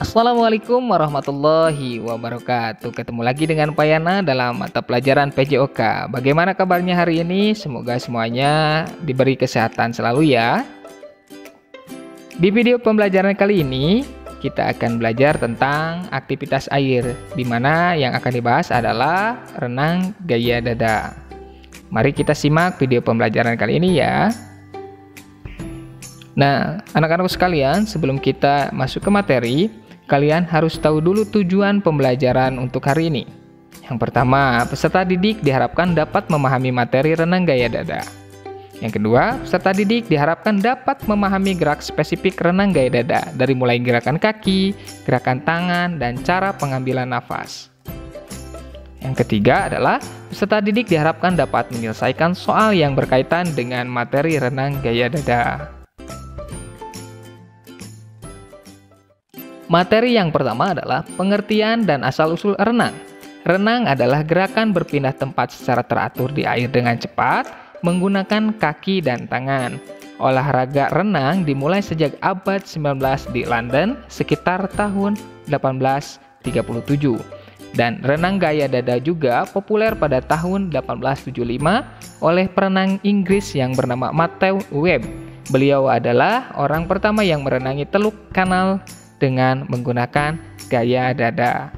Assalamualaikum warahmatullahi wabarakatuh. Ketemu lagi dengan Pak Yana dalam mata pelajaran PJOK. Bagaimana kabarnya hari ini? Semoga semuanya diberi kesehatan selalu ya. Di video pembelajaran kali ini kita akan belajar tentang aktivitas air, di mana yang akan dibahas adalah renang gaya dada. Mari kita simak video pembelajaran kali ini ya. Nah, anak-anak sekalian, sebelum kita masuk ke materi, kalian harus tahu dulu tujuan pembelajaran untuk hari ini. Yang pertama, peserta didik diharapkan dapat memahami materi renang gaya dada. Yang kedua, peserta didik diharapkan dapat memahami gerak spesifik renang gaya dada, dari mulai gerakan kaki, gerakan tangan, dan cara pengambilan nafas. Yang ketiga adalah peserta didik diharapkan dapat menyelesaikan soal yang berkaitan dengan materi renang gaya dada. Materi yang pertama adalah pengertian dan asal-usul renang. Renang adalah gerakan berpindah tempat secara teratur di air dengan cepat, menggunakan kaki dan tangan. Olahraga renang dimulai sejak abad 19 di London sekitar tahun 1837. Dan renang gaya dada juga populer pada tahun 1875 oleh perenang Inggris yang bernama Matthew Webb. Beliau adalah orang pertama yang merenangi Teluk Kanal dengan menggunakan gaya dada.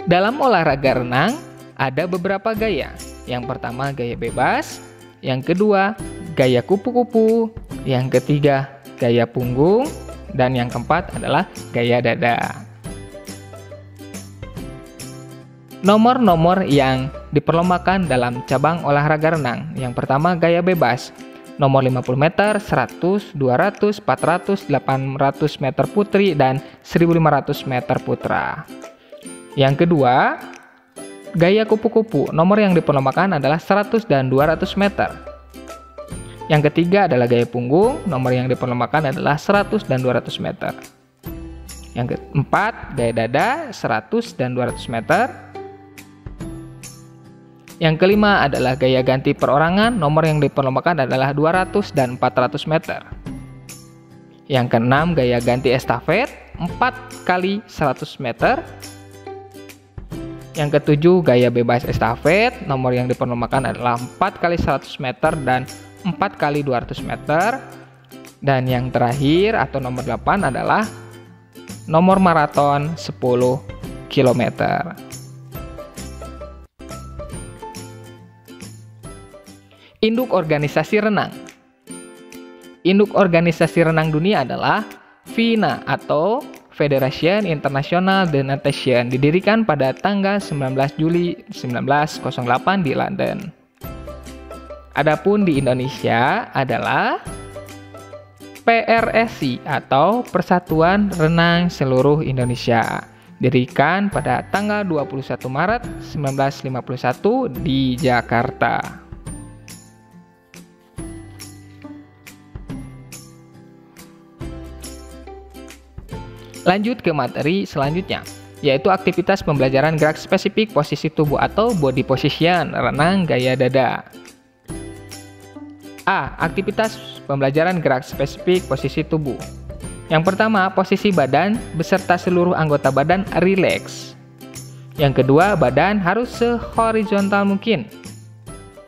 Dalam olahraga renang, ada beberapa gaya. Yang pertama gaya bebas, yang kedua gaya kupu-kupu, yang ketiga gaya punggung, dan yang keempat adalah gaya dada. Nomor-nomor yang diperlombakan dalam cabang olahraga renang. Yang pertama gaya bebas. Nomor 50 meter, 100, 200, 400, 800 meter putri, dan 1500 meter putra. Yang kedua, gaya kupu-kupu. Nomor yang diperlombakan adalah 100 dan 200 meter. Yang ketiga adalah gaya punggung. Nomor yang diperlombakan adalah 100 dan 200 meter. Yang keempat, gaya dada, 100 dan 200 meter. Yang kelima adalah gaya ganti perorangan, nomor yang diperlombakan adalah 200 dan 400 meter. Yang keenam, gaya ganti estafet, 4 kali 100 meter. Yang ketujuh, gaya bebas estafet, nomor yang diperlombakan adalah 4 kali 100 meter dan 4 kali 200 meter. Dan yang terakhir atau nomor 8 adalah nomor maraton 10 km. Induk organisasi renang. Induk organisasi renang dunia adalah FINA atau Federation International de Natation, didirikan pada tanggal 19 Juli 1908 di London. Adapun di Indonesia adalah PRSI atau Persatuan Renang Seluruh Indonesia, didirikan pada tanggal 21 Maret 1951 di Jakarta. Lanjut ke materi selanjutnya, yaitu aktivitas pembelajaran gerak spesifik posisi tubuh atau body position renang gaya dada. A. Aktivitas pembelajaran gerak spesifik posisi tubuh. Yang pertama, posisi badan beserta seluruh anggota badan rileks. Yang kedua, badan harus sehorizontal mungkin.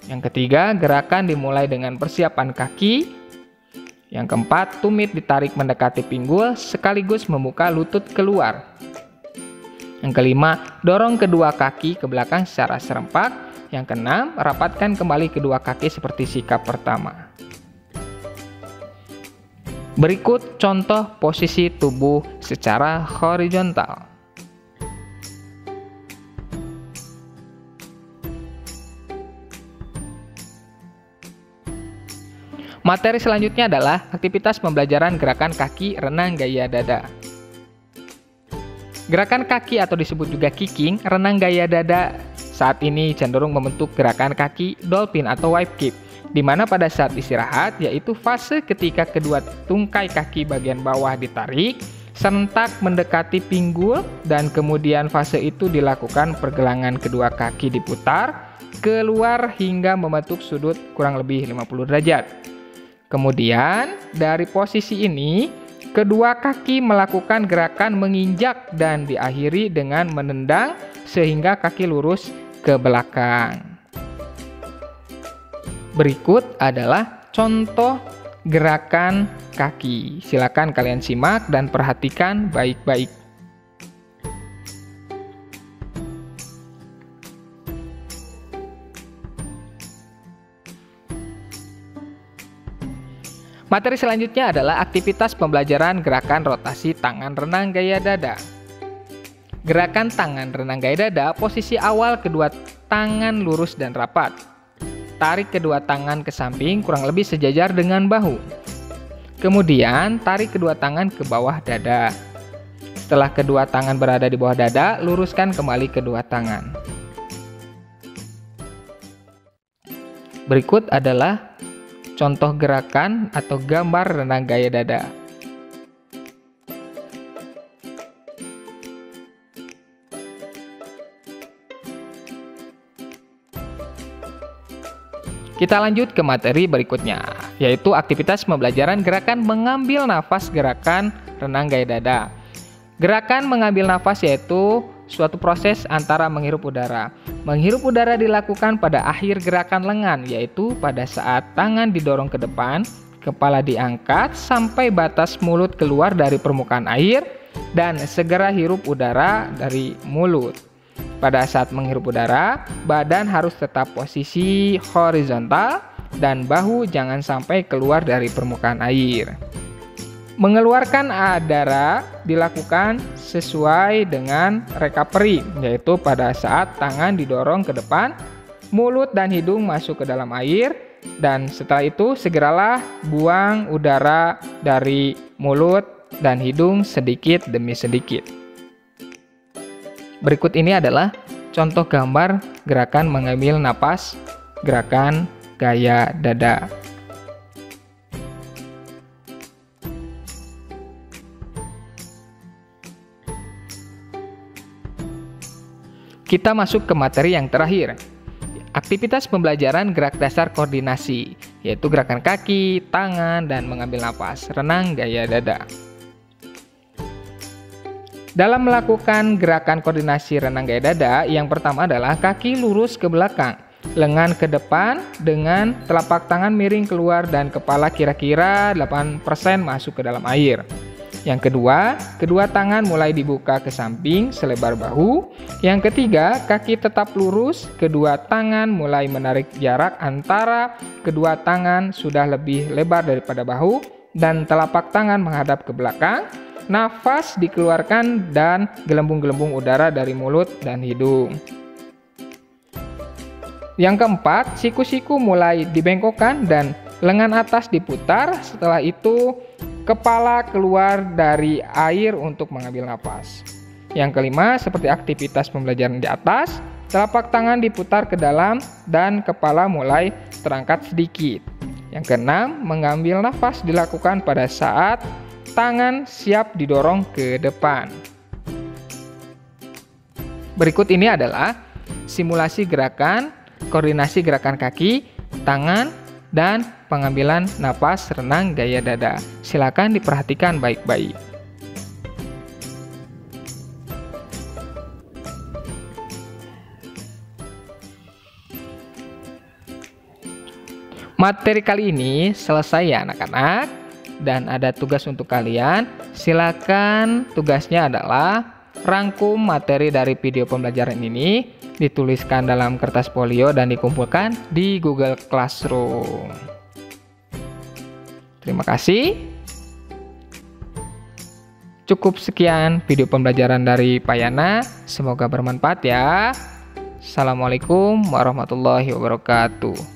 Yang ketiga, gerakan dimulai dengan persiapan kaki. Yang keempat, tumit ditarik mendekati pinggul sekaligus membuka lutut keluar. Yang kelima, dorong kedua kaki ke belakang secara serempak. Yang keenam, rapatkan kembali kedua kaki seperti sikap pertama. Berikut contoh posisi tubuh secara horizontal. Materi selanjutnya adalah aktivitas pembelajaran gerakan kaki renang gaya dada. Gerakan kaki atau disebut juga kicking renang gaya dada saat ini cenderung membentuk gerakan kaki dolphin atau wave kick, di mana pada saat istirahat, yaitu fase ketika kedua tungkai kaki bagian bawah ditarik, serentak mendekati pinggul, dan kemudian fase itu dilakukan pergelangan kedua kaki diputar keluar hingga membentuk sudut kurang lebih 50 derajat. Kemudian, dari posisi ini, kedua kaki melakukan gerakan menginjak dan diakhiri dengan menendang sehingga kaki lurus ke belakang. Berikut adalah contoh gerakan kaki. Silakan kalian simak dan perhatikan baik-baik. Materi selanjutnya adalah aktivitas pembelajaran gerakan rotasi tangan renang gaya dada. Gerakan tangan renang gaya dada, posisi awal kedua tangan lurus dan rapat. Tarik kedua tangan ke samping kurang lebih sejajar dengan bahu. Kemudian tarik kedua tangan ke bawah dada. Setelah kedua tangan berada di bawah dada, luruskan kembali kedua tangan. Berikut adalah contoh gerakan atau gambar renang gaya dada. Kita lanjut ke materi berikutnya, yaitu aktivitas pembelajaran gerakan mengambil nafas gerakan renang gaya dada. Gerakan mengambil nafas yaitu suatu proses antara menghirup udara. Menghirup udara dilakukan pada akhir gerakan lengan, yaitu pada saat tangan didorong ke depan, kepala diangkat sampai batas mulut keluar dari permukaan air, dan segera hirup udara dari mulut. Pada saat menghirup udara, badan harus tetap posisi horizontal dan bahu jangan sampai keluar dari permukaan air. Mengeluarkan udara dilakukan sesuai dengan recovery, yaitu pada saat tangan didorong ke depan, mulut dan hidung masuk ke dalam air, dan setelah itu segeralah buang udara dari mulut dan hidung sedikit demi sedikit. Berikut ini adalah contoh gambar gerakan mengambil napas, gerakan gaya dada. Kita masuk ke materi yang terakhir. Aktivitas pembelajaran gerak dasar koordinasi, yaitu gerakan kaki, tangan, dan mengambil napas, renang gaya dada. Dalam melakukan gerakan koordinasi renang gaya dada, yang pertama adalah kaki lurus ke belakang, lengan ke depan dengan telapak tangan miring keluar dan kepala kira-kira 8% masuk ke dalam air. Yang kedua, kedua tangan mulai dibuka ke samping selebar bahu. Yang ketiga, kaki tetap lurus, kedua tangan mulai menarik jarak antara kedua tangan sudah lebih lebar daripada bahu dan telapak tangan menghadap ke belakang. Nafas dikeluarkan dan gelembung-gelembung udara dari mulut dan hidung. Yang keempat, siku-siku mulai dibengkokkan dan lengan atas diputar. Setelah itu, kepala keluar dari air untuk mengambil napas. Yang kelima, seperti aktivitas pembelajaran di atas, telapak tangan diputar ke dalam dan kepala mulai terangkat sedikit. Yang keenam, mengambil nafas dilakukan pada saat tangan siap didorong ke depan. Berikut ini adalah simulasi gerakan, koordinasi gerakan kaki, tangan, dan pengambilan napas renang gaya dada. Silakan diperhatikan baik-baik. Materi kali ini selesai ya anak-anak, dan ada tugas untuk kalian. Silakan, tugasnya adalah rangkum materi dari video pembelajaran ini, dituliskan dalam kertas folio dan dikumpulkan di Google Classroom. Terima kasih. Cukup sekian video pembelajaran dari Payana. Semoga bermanfaat ya. Assalamualaikum warahmatullahi wabarakatuh.